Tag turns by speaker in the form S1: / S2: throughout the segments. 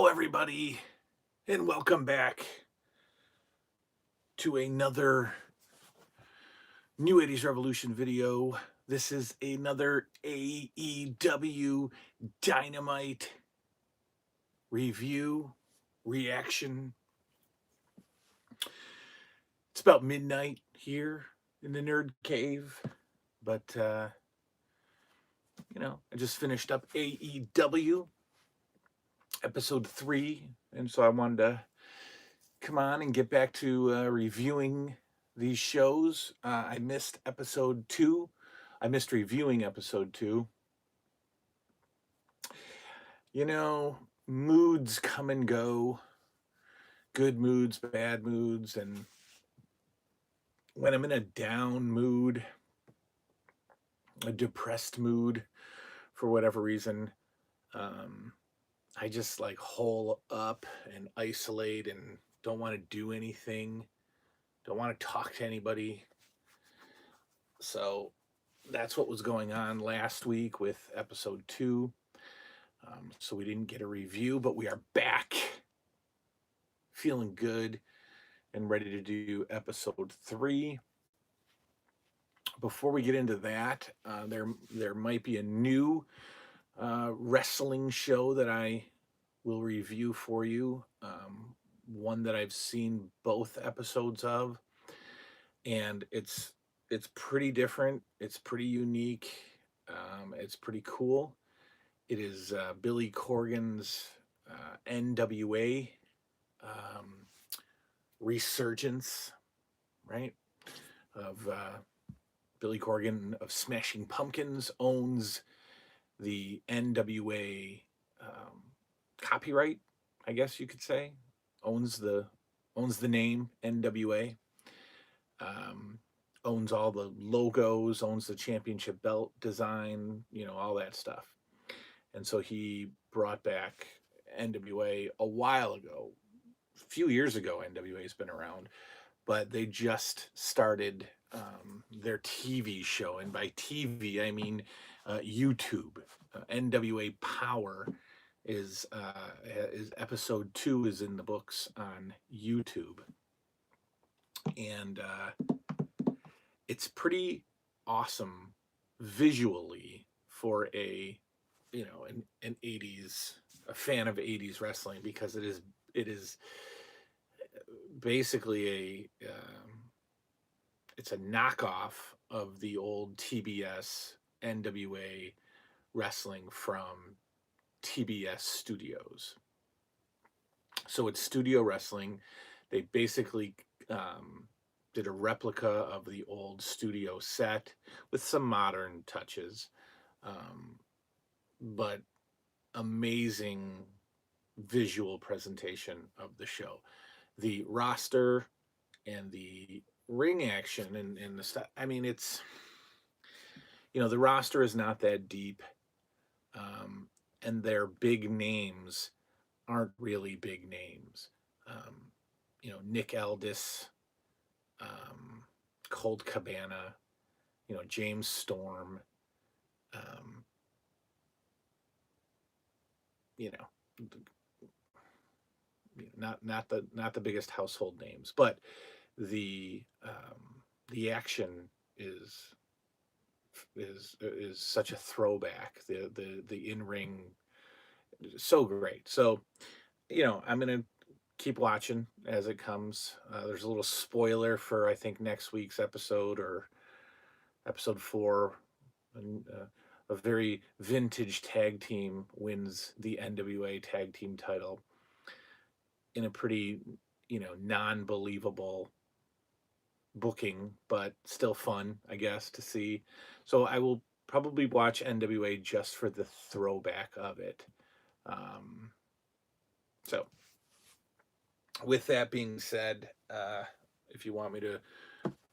S1: Hello, everybody, and welcome back to another New 80s Revolution video. This is another AEW Dynamite review, reaction. It's about midnight here in the Nerd Cave, but, I just finished up AEW episode 3, and so I wanted to come on and get back to reviewing these shows. I missed episode 2. I missed reviewing episode 2. Moods come and go. Good moods, bad moods. And when I'm in a down mood, a depressed mood, for whatever reason, I just like hole up and isolate and don't want to do anything. Don't want to talk to anybody. So that's what was going on last week with episode 2. So we didn't get a review, but we are back feeling good and ready to do episode 3. Before we get into that, there might be a new wrestling show that I will review for you. One that I've seen both episodes of, and it's pretty different. It's pretty unique. It's pretty cool. It is Billy Corgan's NWA resurgence, right? Of Billy Corgan of Smashing Pumpkins owns the NWA copyright, I guess you could say. Owns the name NWA. Owns all the logos, owns the championship belt design, all that stuff. And so he brought back NWA a while ago. A few years ago, NWA's been around, but they just started their TV show. And by TV, I mean YouTube. NWA Power is episode 2 is in the books on YouTube. And it's pretty awesome visually for a an 80s, a fan of 80s wrestling, because it is basically it's a knockoff of the old TBS NWA wrestling from TBS Studios. So it's studio wrestling. They basically did a replica of the old studio set with some modern touches. But amazing visual presentation of the show. The roster and the ring action and the stuff. I mean, it's, the roster is not that deep. And their big names aren't really big names. Nick Aldis, Colt Cabana, James Storm, not the biggest household names, but the action is such a throwback. The in-ring, so great. So I'm gonna keep watching as it comes. There's a little spoiler for, I think, next week's episode, or episode 4. And, a very vintage tag team wins the NWA tag team title in a pretty, non-believable booking, but still fun, I guess, to see. So I will probably watch NWA just for the throwback of it. So with that being said, if you want me to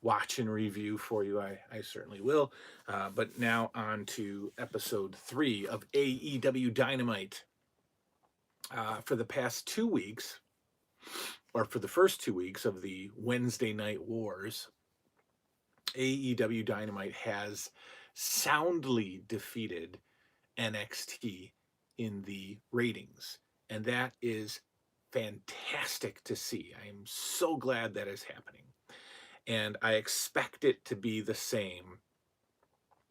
S1: watch and review for you, I certainly will. But now on to episode 3 of AEW Dynamite. For the past 2 weeks, or for the first 2 weeks of the Wednesday Night Wars, AEW Dynamite has soundly defeated NXT in the ratings. And that is fantastic to see. I am so glad that is happening. And I expect it to be the same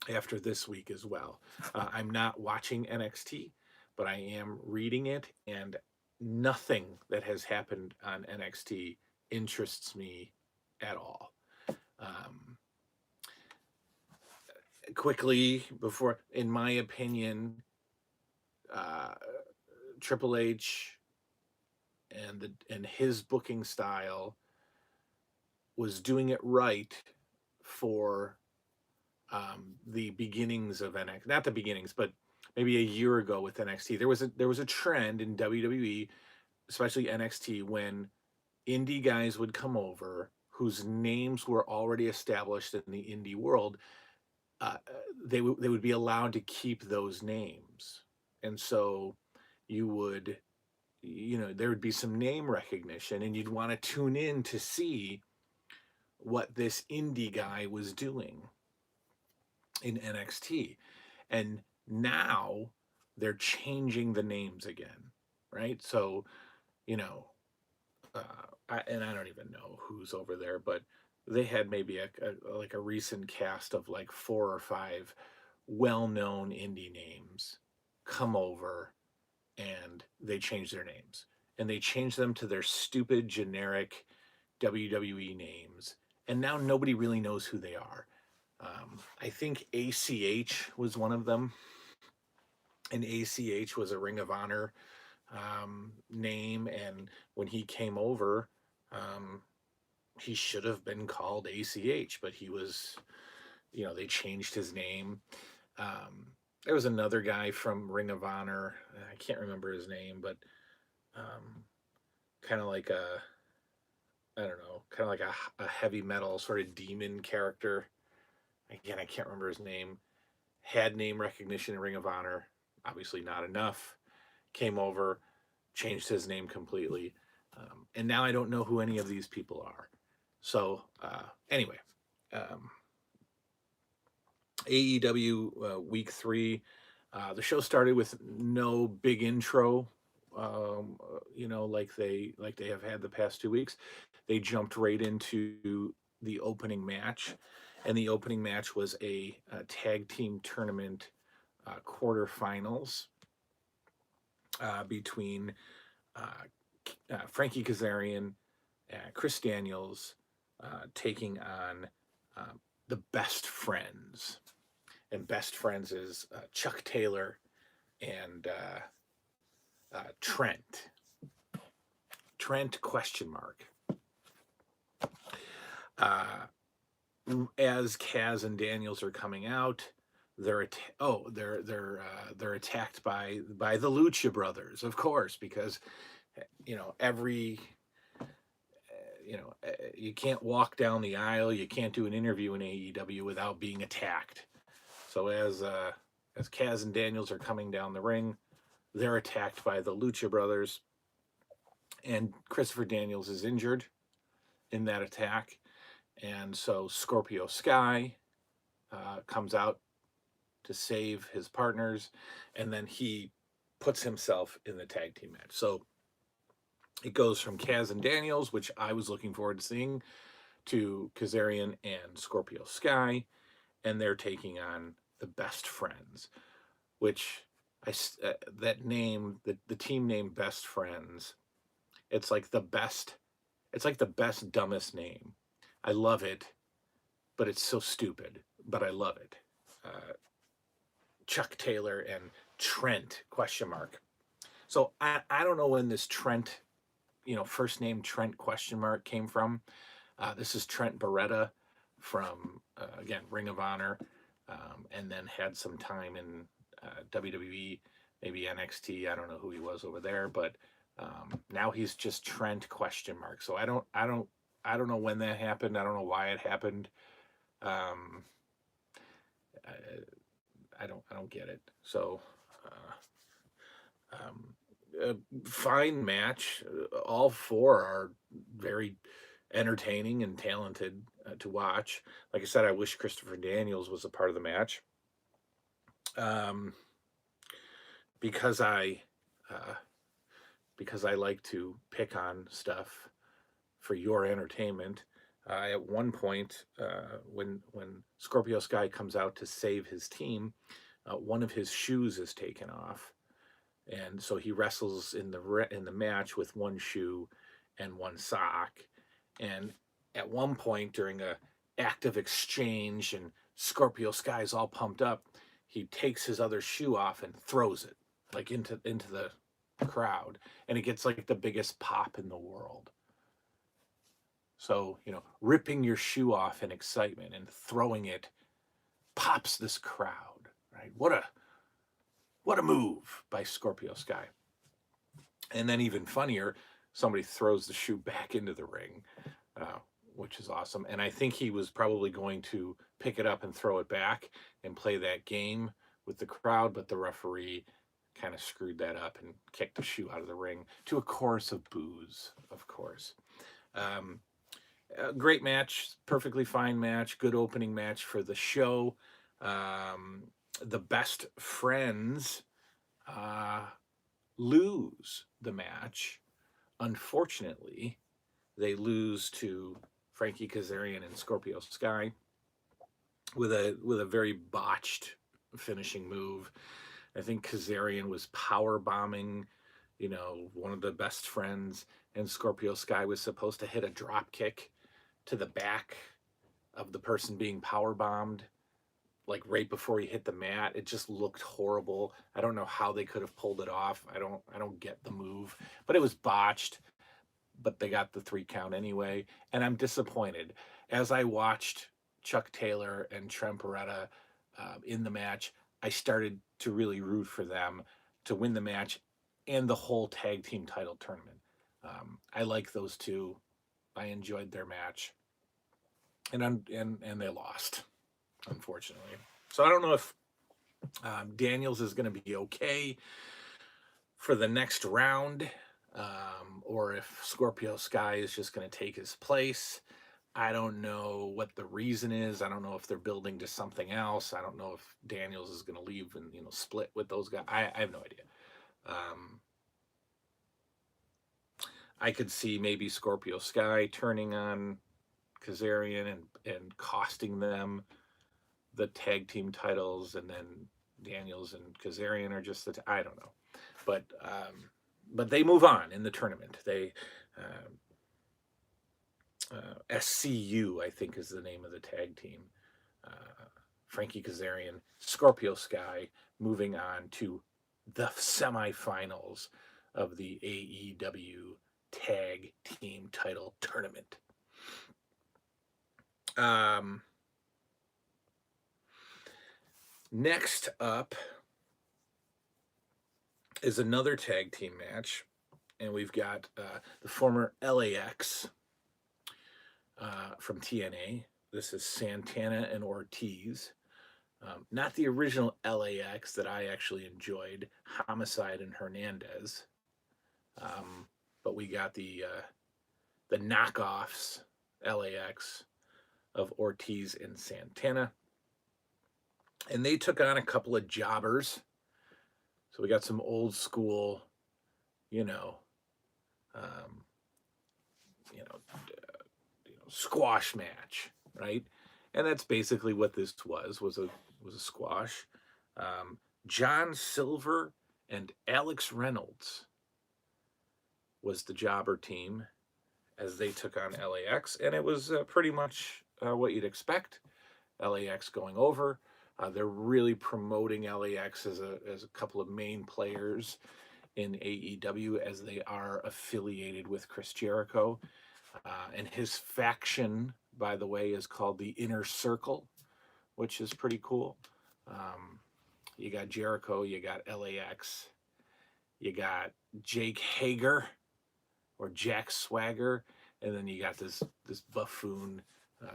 S1: after this week as well. I'm not watching NXT, but I am reading it, and nothing that has happened on NXT interests me at all. Quickly, before, in my opinion, uh, Triple H and his booking style was doing it right for the beginnings of NXT, not the beginnings, but maybe a year ago with NXT. There was a trend in WWE, especially NXT, when indie guys would come over whose names were already established in the indie world. Uh, they would be allowed to keep those names, and so you would, there would be some name recognition, and you'd want to tune in to see what this indie guy was doing in NXT. And now they're changing the names again, right? So, you know, and I don't even know who's over there, but they had maybe like a recent cast of like 4 or 5 well-known indie names come over, and they changed their names, and they changed them to their stupid generic WWE names, and now nobody really knows who they are. I think ACH was one of them, and ACH was a Ring of Honor name, and when he came over, um, he should have been called ACH, but he was, they changed his name. Um, there was another guy from Ring of Honor, I can't remember his name, but kind of like I don't know, kind of like a heavy metal sort of demon character. Again, I can't remember his name. Had name recognition in Ring of Honor, obviously not enough. Came over, changed his name completely, and now I don't know who any of these people are. So anyway, AEW week 3, the show started with no big intro, like they have had the past 2 weeks. They jumped right into the opening match, and the opening match was a tag team tournament quarterfinals between Frankie Kazarian, Chris Daniels, taking on the Best Friends. And Best Friends is Chuck Taylor and Trent. Trent ? As Kaz and Daniels are coming out, they're attacked by the Lucha brothers, of course, because you can't walk down the aisle, you can't do an interview in AEW without being attacked. So as Kaz and Daniels are coming down the ring, they're attacked by the Lucha brothers, and Christopher Daniels is injured in that attack, and so Scorpio Sky comes out to save his partners, and then he puts himself in the tag team match. So it goes from Kaz and Daniels, which I was looking forward to seeing, to Kazarian and Scorpio Sky, and they're taking on the Best Friends, which that name, the team name Best Friends, it's like the best dumbest name. I love it, but it's so stupid, but I love it. Chuck Taylor and Trent ? So I don't know when this Trent, first name Trent ? came from. This is Trent Beretta from, again, Ring of Honor, and then had some time in WWE, maybe NXT. I don't know who he was over there, but now he's just Trent ? So I don't know when that happened. I don't know why it happened. I don't get it. So fine match. All 4 are very entertaining and talented to watch. Like I said, I wish Christopher Daniels was a part of the match, because I because I like to pick on stuff for your entertainment. At one point, when Scorpio Sky comes out to save his team, one of his shoes is taken off, and so he wrestles in the match with one shoe and one sock. And at one point during a active exchange, and Scorpio Sky's all pumped up, he takes his other shoe off and throws it like into the crowd, and it gets like the biggest pop in the world. So, ripping your shoe off in excitement and throwing it pops this crowd, right? What a move by Scorpio Sky. And then even funnier, somebody throws the shoe back into the ring, which is awesome. And I think he was probably going to pick it up and throw it back and play that game with the crowd, but the referee kind of screwed that up and kicked the shoe out of the ring to a chorus of boos, of course. A great match, perfectly fine match, good opening match for the show. The best friends lose the match. Unfortunately, they lose to Frankie Kazarian and Scorpio Sky with a very botched finishing move. I think Kazarian was power bombing, one of the best friends, and Scorpio Sky was supposed to hit a drop kick to the back of the person being power bombed, like right before he hit the mat. It just looked horrible. I don't know how they could have pulled it off. I don't get the move, but it was botched. But they got the 3 count anyway, and I'm disappointed. As I watched Chuck Taylor and Trent Beretta in the match, I started to really root for them to win the match and the whole tag team title tournament. I like those two. I enjoyed their match, and they lost, unfortunately. So I don't know if Daniels is going to be okay for the next round, or if Scorpio Sky is just going to take his place. I don't know what the reason is. I don't know if they're building to something else. I don't know if Daniels is going to leave and split with those guys. I have no idea. I could see maybe Scorpio Sky turning on Kazarian and costing them the tag team titles, and then Daniels and Kazarian are just I don't know, but they move on in the tournament. They SCU, I think, is the name of the tag team. Frankie Kazarian, Scorpio Sky, moving on to the semifinals of the AEW Tag Team Title Tournament. Next up is another tag team match, and we've got the former LAX from TNA. This is Santana and Ortiz. Not the original LAX that I actually enjoyed, Homicide and Hernandez. But we got the knockoffs LAX of Ortiz and Santana. And they took on a couple of jobbers. So we got some old school, squash match, right? And that's basically what this was a squash. John Silver and Alex Reynolds was the jobber team as they took on LAX, and it was pretty much what you'd expect. LAX going over. They're really promoting LAX as a couple of main players in AEW, as they are affiliated with Chris Jericho. And his faction, by the way, is called the Inner Circle, which is pretty cool. You got Jericho, you got LAX, you got Jake Hager or Jack Swagger, and then you got this buffoon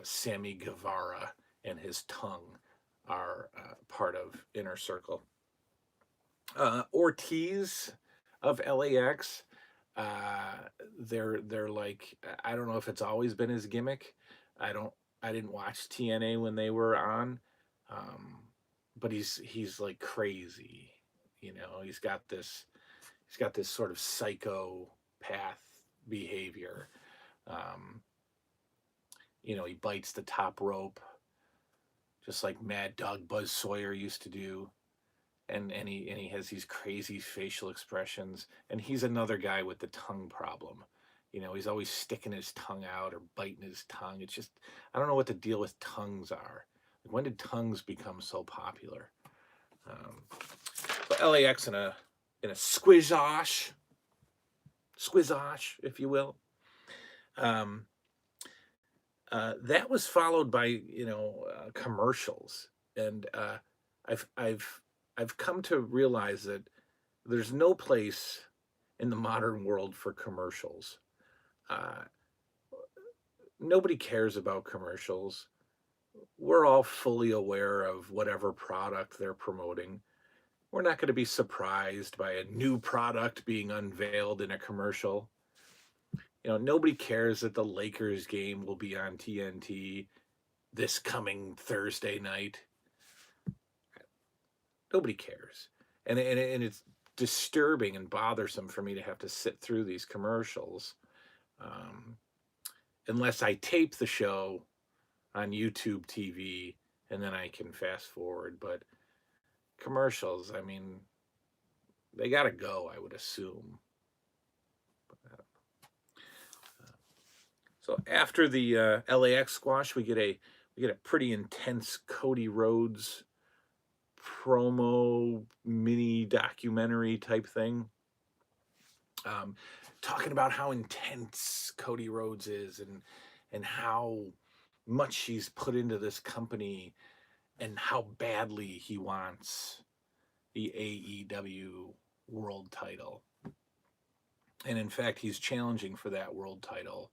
S1: Sammy Guevara and his tongue are part of Inner Circle. Ortiz of LAX, they're like, I don't know if it's always been his gimmick. I didn't watch TNA when they were on, but he's like crazy, he's got this he's got this sort of psychopath behavior. Um, he bites the top rope, just like Mad Dog Buzz Sawyer used to do. And he has these crazy facial expressions. And he's another guy with the tongue problem. He's always sticking his tongue out or biting his tongue. It's just, I don't know what the deal with tongues are. Like, when did tongues become so popular? So LAX in a squizosh, if you will. That was followed by commercials, and I've come to realize that there's no place in the modern world for commercials. Nobody cares about commercials. We're all fully aware of whatever product they're promoting. We're not going to be surprised by a new product being unveiled in a commercial. Nobody cares that the Lakers game will be on TNT this coming Thursday night. Nobody cares. And it's disturbing and bothersome for me to have to sit through these commercials. Unless I tape the show on YouTube TV and then I can fast forward. But commercials, I mean, they got to go, I would assume. So after the LAX squash, we get a pretty intense Cody Rhodes promo mini documentary type thing, talking about how intense Cody Rhodes is and how much he's put into this company and how badly he wants the AEW world title. And in fact, he's challenging for that world title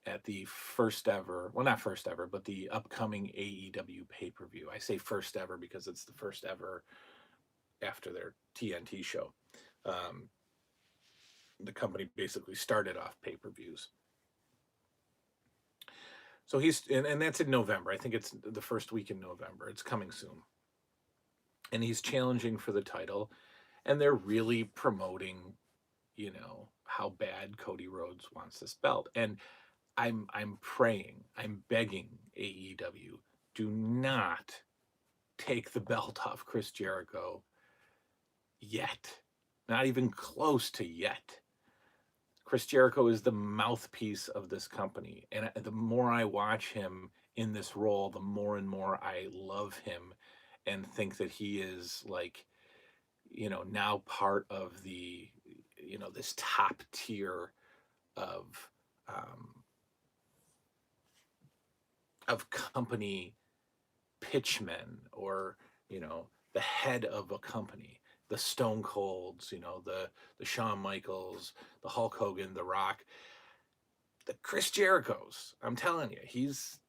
S1: at the first ever, well, not first ever, but the upcoming AEW pay-per-view. I say first ever because it's the first ever after their TNT show. The company basically started off pay-per-views. So and that's in November. I think it's the first week in November. It's coming soon. And he's challenging for the title, and they're really promoting, how bad Cody Rhodes wants this belt. And I'm praying, I'm begging AEW, do not take the belt off Chris Jericho yet. Not even close to yet. Chris Jericho is the mouthpiece of this company. And the more I watch him in this role, the more and more I love him and think that he is like, now part of the, this top tier of company pitchmen, or the head of a company, the Stone Colds, the Shawn Michaels, the Hulk Hogan, the Rock, the Chris Jerichos. I'm telling you, he's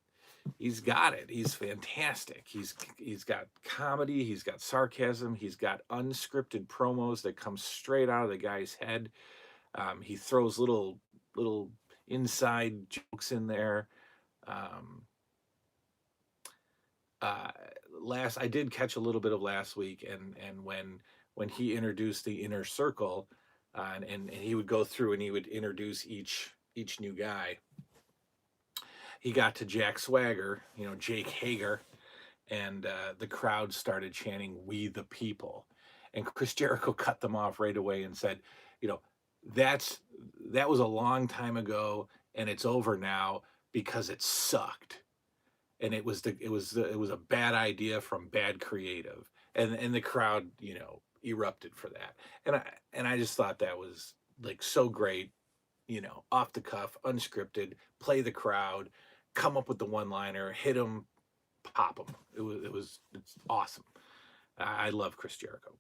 S1: got it. He's fantastic. He's got comedy, he's got sarcasm, he's got unscripted promos that come straight out of the guy's head. He throws little inside jokes in there. I did catch a little bit of last week, and when he introduced the Inner Circle, and he would go through and he would introduce each new guy. He got to Jack Swagger, Jake Hager, and the crowd started chanting "We the People," and Chris Jericho cut them off right away and said, that was a long time ago, and it's over now because it sucked. And it was a bad idea from bad creative, and the crowd erupted for that, and I just thought that was like so great, off the cuff, unscripted, play the crowd, come up with the one-liner, hit them, pop them. It's awesome. I love Chris Jericho.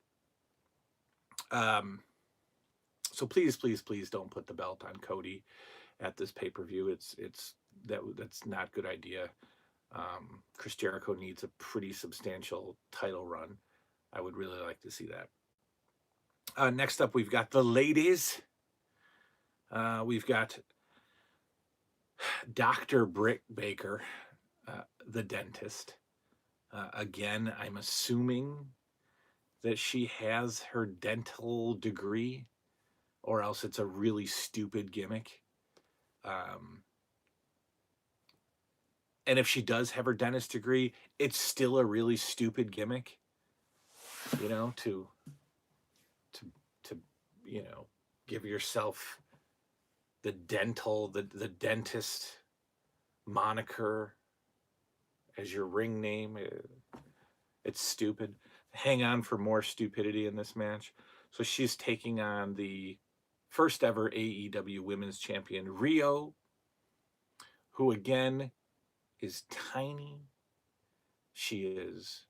S1: So please don't put the belt on Cody at this pay-per-view. That's not a good idea. Chris Jericho needs a pretty substantial title run. I would really like to see that. Next up, we've got the ladies. We've got Dr. Britt Baker, the dentist. Again, I'm assuming that she has her dental degree. or else it's a really stupid gimmick. And if she does have her dentist degree, it's still a really stupid gimmick, you know, to you know, give yourself the dentist moniker as your ring name. It's stupid. Hang on for more stupidity in this match. So she's taking on the first ever AEW Women's Champion, Rio, who again is tiny. She is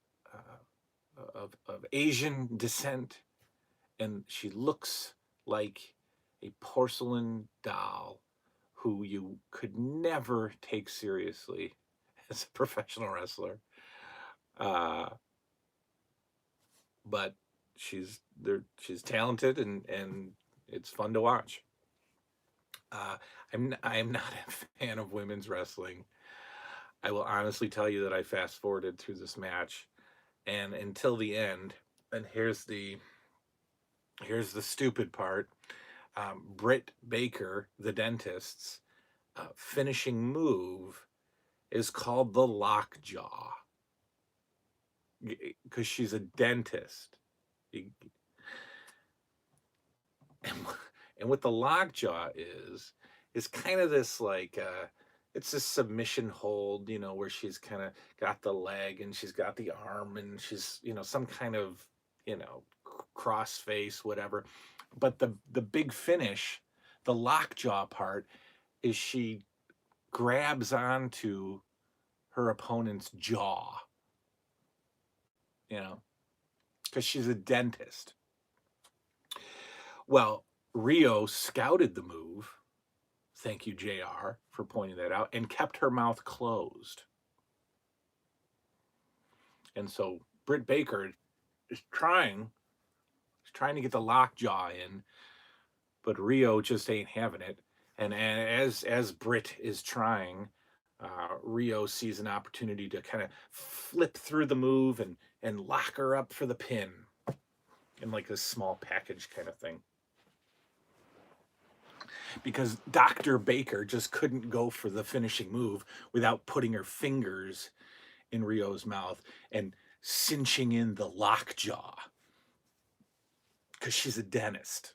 S1: of Asian descent, and she looks like a porcelain doll who you could never take seriously as a professional wrestler. But she's talented, and it's fun to watch. I'm not a fan of women's wrestling. I will honestly tell you that I fast forwarded through this match, and until the end. And here's the stupid part. Britt Baker, the dentist's finishing move, is called the lockjaw because she's a dentist. And what the lockjaw is kind of this like it's a submission hold, you know, where she's kind of got the leg and she's got the arm and she's, you know, some kind of, you know, cross face, whatever. But the big finish, the lockjaw part, is she grabs onto her opponent's jaw, you know, because she's a dentist. Well, Rio scouted the move. Thank you, JR, for pointing that out, and kept her mouth closed. And so Britt Baker is trying to get the lockjaw in, but Rio just ain't having it. And as Britt is trying, Rio sees an opportunity to kind of flip through the move and lock her up for the pin in like a small package kind of thing. Because Dr. Baker just couldn't go for the finishing move without putting her fingers in Rio's mouth and cinching in the lockjaw. Because she's a dentist.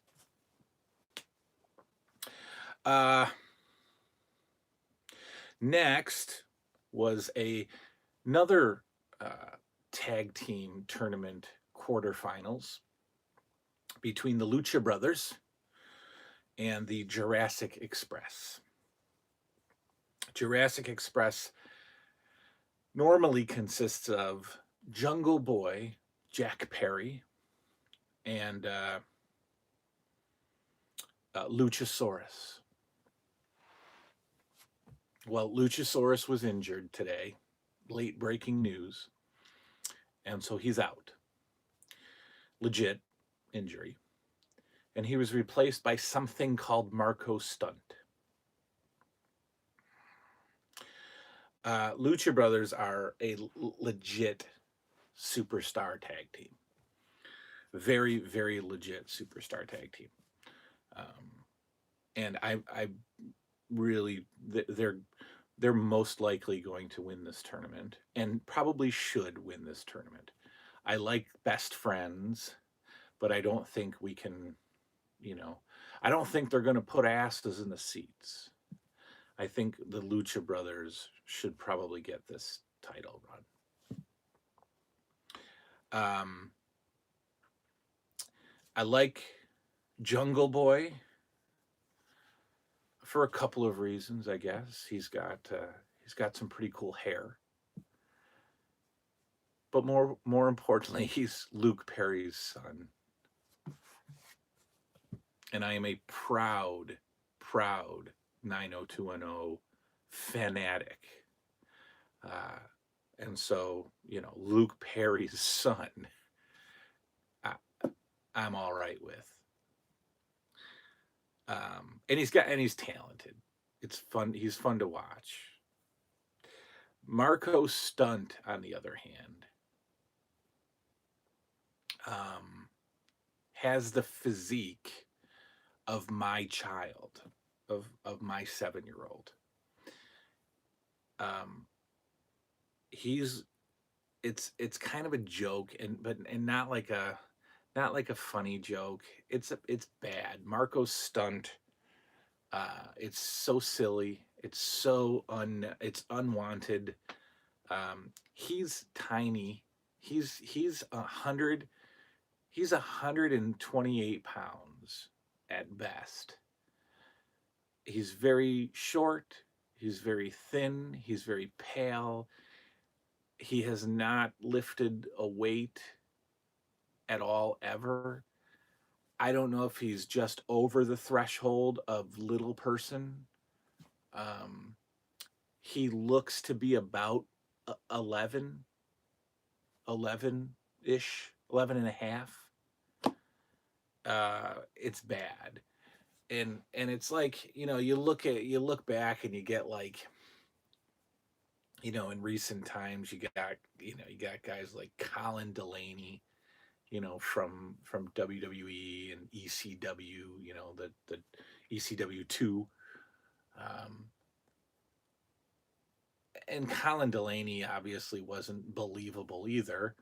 S1: Next was another tag team tournament quarterfinals between the Lucha Brothers and the Jurassic Express. Jurassic Express normally consists of Jungle Boy, Jack Perry, and Luchasaurus. Well, Luchasaurus was injured today, late breaking news, and so he's out. Legit injury. And he was replaced by something called Marco Stunt. Lucha Brothers are a legit superstar tag team. Very, very legit superstar tag team. And I really, they're most likely going to win this tournament and probably should win this tournament. I like Best Friends, but I don't think we can, you know, I don't think they're going to put asses in the seats. I think the Lucha Brothers should probably get this title run. I like Jungle Boy for a couple of reasons, I guess. He's got some pretty cool hair. But more importantly, he's Luke Perry's son. And I am a proud 90210 fanatic. And so, you know, Luke Perry's son, I'm all right with. And he's talented. It's fun. He's fun to watch. Marco Stunt, on the other hand, has the physique of my child, of my 7-year-old. Um, he's it's kind of a joke, and not like a funny joke. It's bad. Marco's stunt. It's so silly. It's unwanted. He's tiny. He's 100. He's 128 pounds at best. He's very short. He's very thin. He's very pale. He has not lifted a weight at all ever. I don't know if he's just over the threshold of little person. Um, he looks to be about 11, 11-ish, 11 and a half. It's bad. And it's like, you look back and you get like, in recent times you got guys like Colin Delaney, from WWE and ECW, the ECW 2. Um, and Colin Delaney obviously wasn't believable either,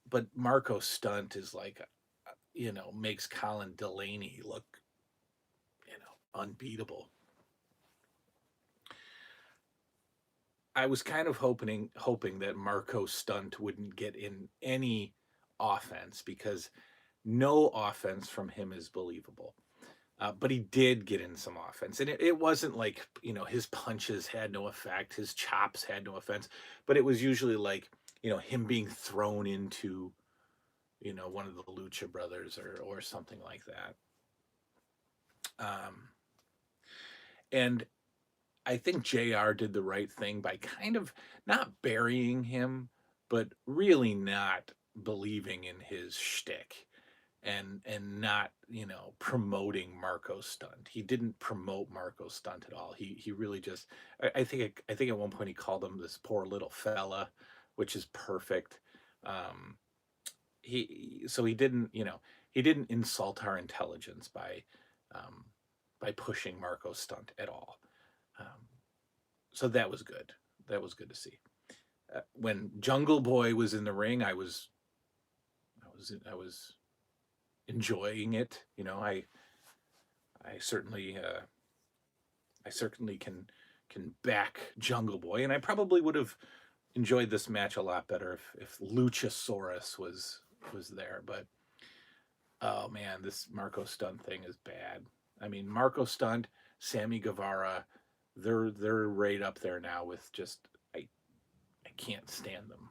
S1: but Marco Stunt is like, makes Colin Delaney look, unbeatable. I was kind of hoping that Marco Stunt wouldn't get in any offense, because no offense from him is believable. But he did get in some offense, and it wasn't like, his punches had no effect, his chops had no offense, but it was usually like, him being thrown into, one of the Lucha brothers or something like that. And I think JR did the right thing by kind of not burying him, but really not believing in his shtick, and not, promoting Marco Stunt. He didn't promote Marco Stunt at all. He really just, I think at one point he called him this poor little fella, which is perfect. Um, he didn't, he didn't insult our intelligence by pushing Marco Stunt at all. Um, so that was good. That was good to see. When Jungle Boy was in the ring, I was enjoying it. I certainly can back Jungle Boy, and I probably would have enjoyed this match a lot better if Luchasaurus was there. But oh man, this Marco Stunt thing is bad. I mean, Marco Stunt, Sammy Guevara, they're right up there now with just, I can't stand them.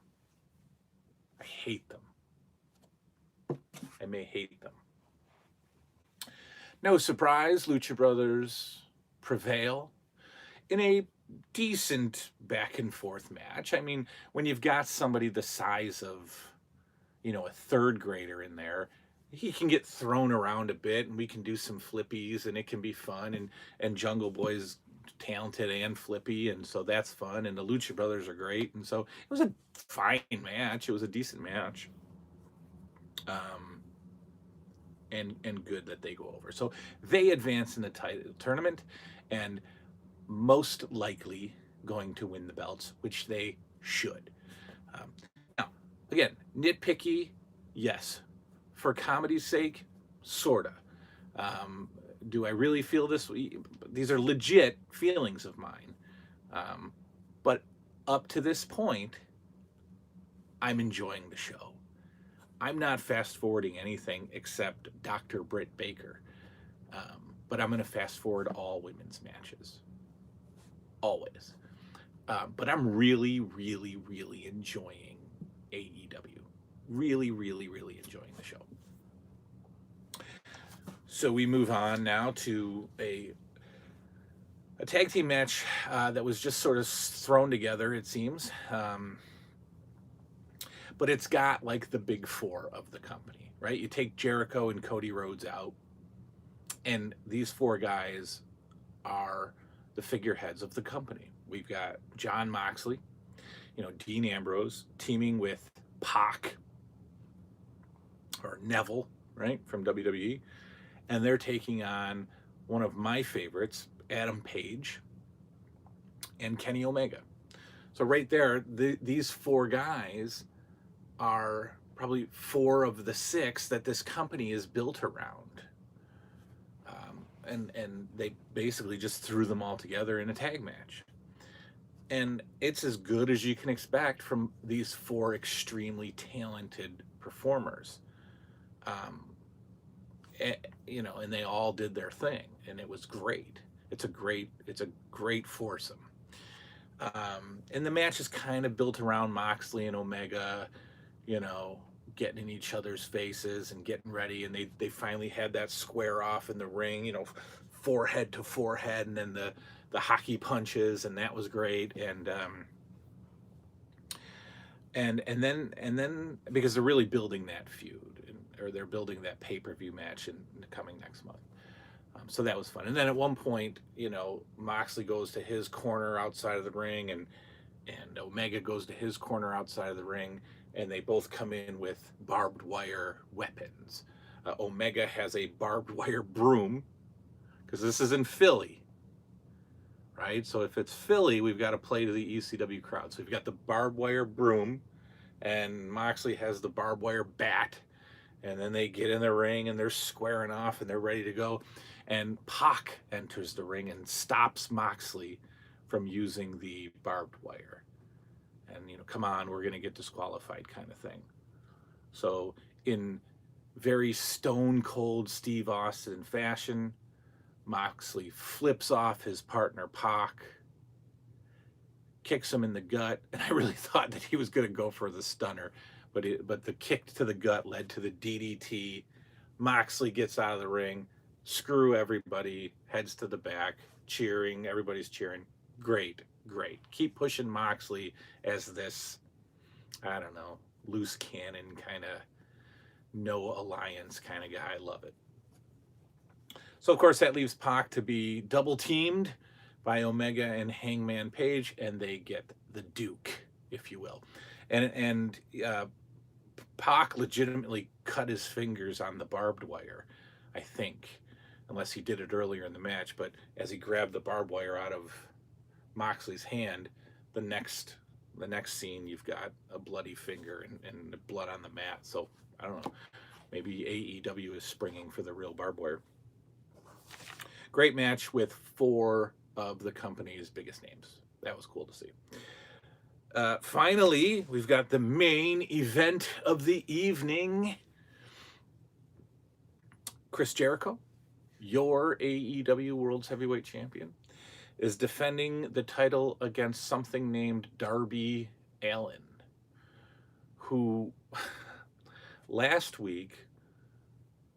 S1: I hate them. I may hate them. No surprise, Lucha Brothers prevail in a decent back and forth match. I mean, when you've got somebody the size of, a third grader in there, he can get thrown around a bit, and we can do some flippies, and it can be fun. And Jungle Boy's talented and flippy, and so that's fun. And the Lucha Brothers are great, and so it was a fine match. It was a decent match. And good that they go over. So they advance in the title tournament, and most likely going to win the belts, which they should. Now, again, nitpicky, yes. For comedy's sake, sorta. Do I really feel this? These are legit feelings of mine. But up to this point, I'm enjoying the show. I'm not fast forwarding anything except Dr. Britt Baker. But I'm going to fast forward all women's matches. Always. But I'm really, really, really enjoying AEW. Really, really, really enjoying the show. So we move on now to a tag team match that was just sort of thrown together, it seems. But it's got like the big four of the company, right? You take Jericho and Cody Rhodes out, and these four guys are the figureheads of the company. We've got Jon Moxley, Dean Ambrose teaming with Pac or Neville, right, from WWE, and they're taking on one of my favorites, Adam Page and Kenny Omega. So right there, these four guys are probably four of the six that this company is built around. And they basically just threw them all together in a tag match. And it's as good as you can expect from these four extremely talented performers. And they all did their thing, and it was great. It's a great foursome. And the match is kind of built around Moxley and Omega, getting in each other's faces and getting ready. And they finally had that square off in the ring, forehead to forehead, and then the hockey punches, and that was great. And then because they're really building that feud, or they're building that pay-per-view match coming next month. So that was fun. And then at one point, Moxley goes to his corner outside of the ring, and Omega goes to his corner outside of the ring, and they both come in with barbed wire weapons. Omega has a barbed wire broom, because this is in Philly, right? So if it's Philly, we've got to play to the ECW crowd. So we've got the barbed wire broom, and Moxley has the barbed wire bat, and then they get in the ring, and they're squaring off, and they're ready to go. And Pac enters the ring and stops Moxley from using the barbed wire. And, come on, we're going to get disqualified kind of thing. So in very stone cold Steve Austin fashion, Moxley flips off his partner Pac, kicks him in the gut, and I really thought that he was going to go for the stunner, but the kick to the gut led to the DDT. Moxley gets out of the ring, screw everybody, heads to the back, cheering, everybody's cheering. Great. Keep pushing Moxley as this, I don't know, loose cannon kind of, no alliance kind of guy. I love it. So, of course, that leaves Pac to be double teamed by Omega and Hangman Page, and they get the Duke, if you will. And Pac legitimately cut his fingers on the barbed wire, I think, unless he did it earlier in the match. But as he grabbed the barbed wire out of Moxley's hand, the next scene, you've got a bloody finger and blood on the mat. So I don't know, maybe AEW is springing for the real barbed wire. Great match with four of the company's biggest names. That was cool to see. Finally, we've got the main event of the evening. Chris Jericho, your AEW World's Heavyweight Champion, is defending the title against something named Darby Allin, who last week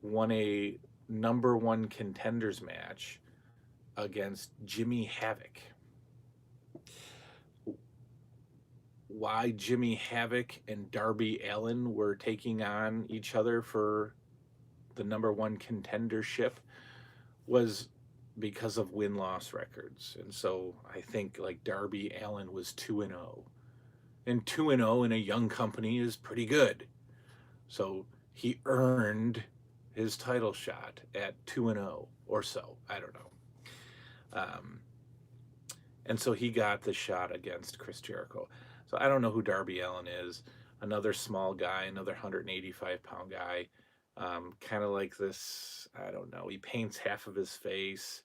S1: won a number one contenders match against Jimmy Havoc. Why Jimmy Havoc and Darby Allin were taking on each other for the number one contendership was because of win-loss records. And so I think Darby Allin was 2-0. And 2-0 in a young company is pretty good. So he earned his title shot at 2-0 or so. I don't know. And so he got the shot against Chris Jericho. So I don't know who Darby Allin is. Another small guy, another 185-pound guy. Kind of like this, I don't know, he paints half of his face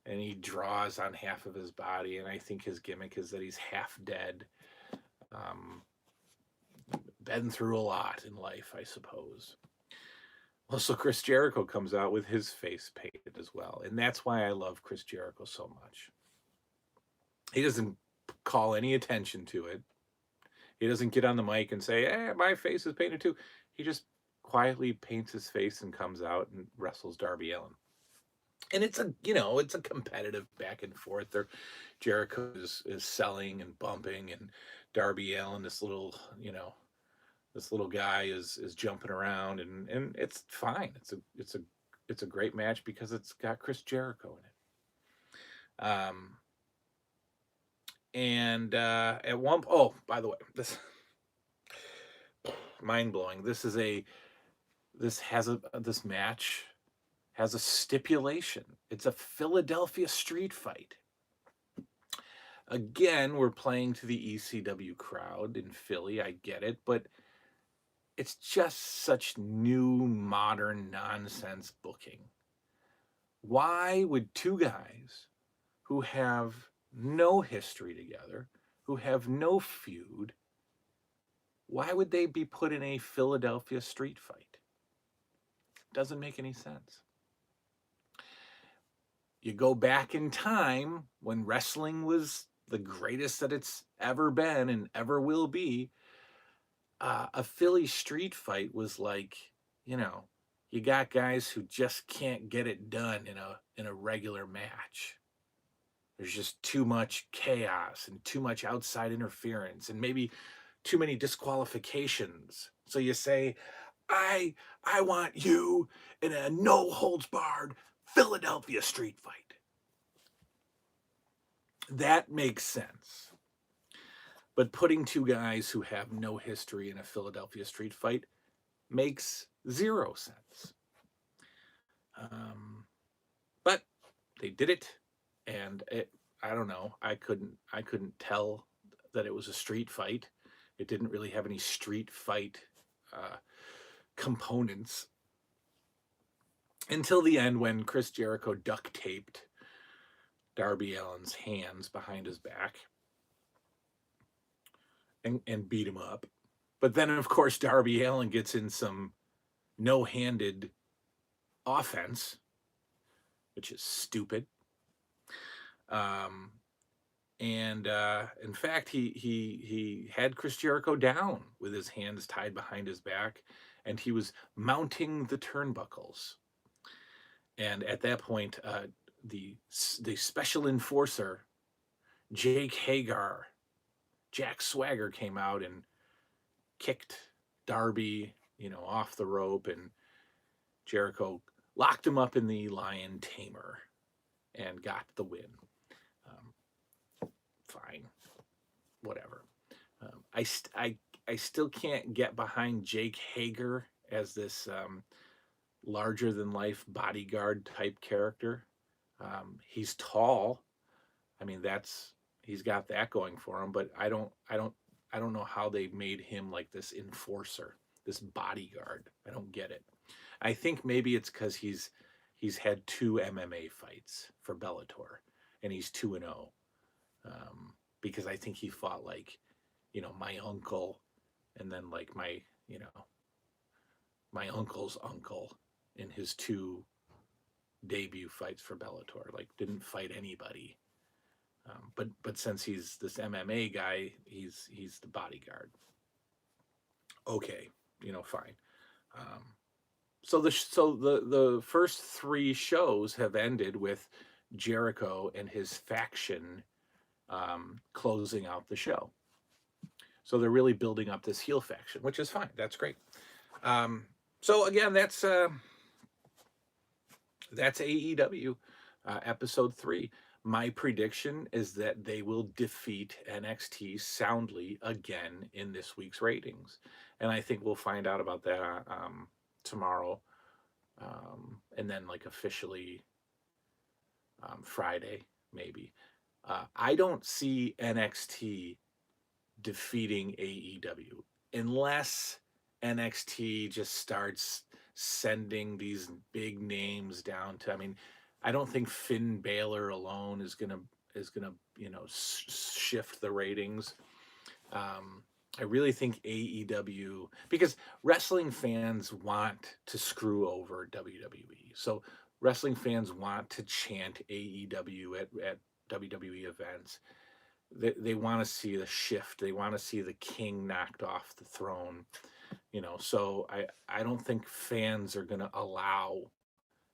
S1: and he draws on half of his body, and I think his gimmick is that he's half dead. Been through a lot in life, I suppose. Well, so Chris Jericho comes out with his face painted as well, and that's why I love Chris Jericho so much. He doesn't call any attention to it. He doesn't get on the mic and say, "Hey, my face is painted too." He just quietly paints his face and comes out and wrestles Darby Allin. And it's a competitive back and forth. Jericho is selling and bumping, and Darby Allin, this little guy is jumping around, and it's fine. It's a great match because it's got Chris Jericho in it. And at one, by the way, this mind blowing. This is a this match has a stipulation. It's a Philadelphia street fight. Again, we're playing to the ECW crowd in Philly. I get it, but it's just such new, modern nonsense booking. Why would two guys who have no history together, who have no feud, why would they be put in a Philadelphia street fight? Doesn't make any sense. You go back in time when wrestling was the greatest that it's ever been and ever will be. A Philly street fight was like, you got guys who just can't get it done in a regular match. There's just too much chaos and too much outside interference and maybe too many disqualifications. So you say, I want you in a no holds barred Philadelphia street fight. That makes sense. But putting two guys who have no history in a Philadelphia street fight makes zero sense. But they did it, and I don't know. I couldn't tell that it was a street fight. It didn't really have any street fight components until the end when Chris Jericho duct taped Darby Allin's hands behind his back and beat him up. But then, of course, Darby Allin gets in some no-handed offense, which is stupid. And in fact, he had Chris Jericho down with his hands tied behind his back, and he was mounting the turnbuckles. And at that point, the special enforcer, Jack Swagger, came out and kicked Darby, off the rope, and Jericho locked him up in the Lion Tamer and got the win. Fine, whatever. I still can't get behind Jake Hager as this larger than life bodyguard type character. He's tall. I mean, he's got that going for him, but I don't know how they made him like this enforcer, this bodyguard. I don't get it. I think maybe it's because he's had 2 MMA fights for Bellator, and he's 2-0. Because I think he fought like, my uncle, and then like my uncle's uncle in his 2 debut fights for Bellator. Like, didn't fight anybody. But since he's this MMA guy, he's the bodyguard. Okay, fine. So the first 3 shows have ended with Jericho and his faction closing out the show. So they're really building up this heel faction, which is fine. That's great. So again, that's AEW episode 3. My prediction is that they will defeat NXT soundly again in this week's ratings. And I think we'll find out about that tomorrow. And then like officially Friday, maybe. I don't see NXT defeating AEW unless NXT just starts sending these big names down to, I don't think Finn Balor alone is gonna shift the ratings. I really think AEW, because wrestling fans want to screw over WWE. So wrestling fans want to chant AEW at WWE events. They want to see the shift. They want to see the king knocked off the throne. So I don't think fans are going to allow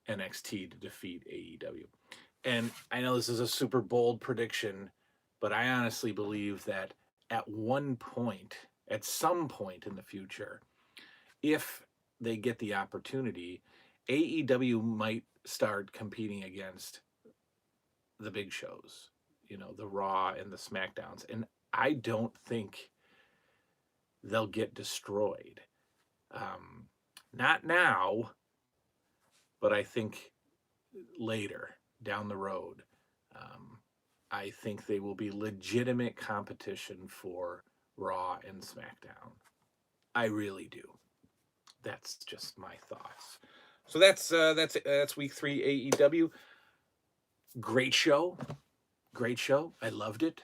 S1: NXT to defeat AEW. And I know this is a super bold prediction, but I honestly believe that at some point in the future, if they get the opportunity, AEW might start competing against the big shows, the Raw and the SmackDowns. And I don't think they'll get destroyed. Not now, but I think later down the road. I think they will be legitimate competition for Raw and SmackDown. I really do. That's just my thoughts. So that's week 3 AEW. Great show. Great show. I loved it.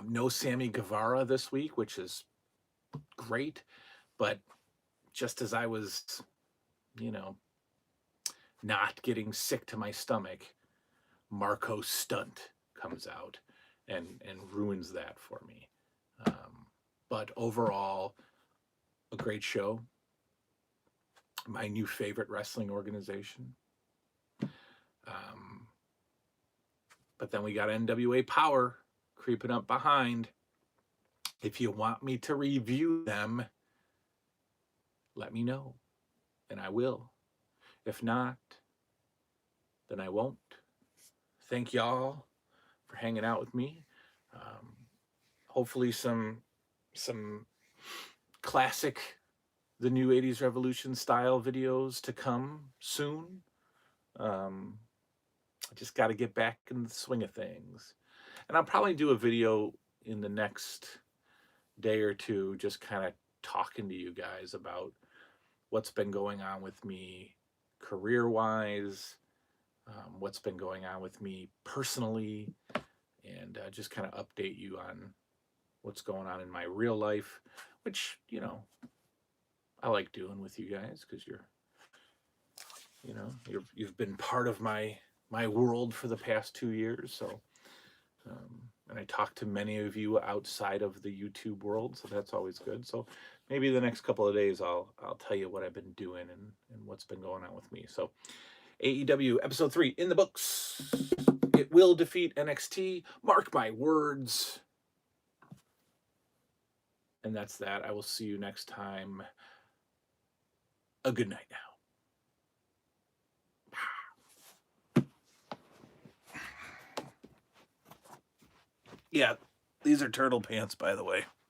S1: No Sammy Guevara this week, which is great. But just as I was, you know, not getting sick to my stomach, Marco Stunt comes out and ruins that for me. But overall, a great show. My new favorite wrestling organization. But then we got NWA Power creeping up behind. If you want me to review them, let me know, and I will. If not, then I won't. Thank y'all for hanging out with me. Hopefully some classic the new 80s revolution style videos to come soon. I just got to get back in the swing of things. And I'll probably do a video in the next day or two, just kind of talking to you guys about what's been going on with me career-wise, what's been going on with me personally, and just kind of update you on what's going on in my real life, which, I like doing with you guys because you've been part of my world for the past 2 years. So, and I talk to many of you outside of the YouTube world, so that's always good. So maybe the next couple of days I'll tell you what I've been doing and what's been going on with me. So AEW episode 3 in the books. It will defeat NXT. Mark my words. And that's that. I will see you next time. A good night now. Yeah, these are turtle pants, by the way.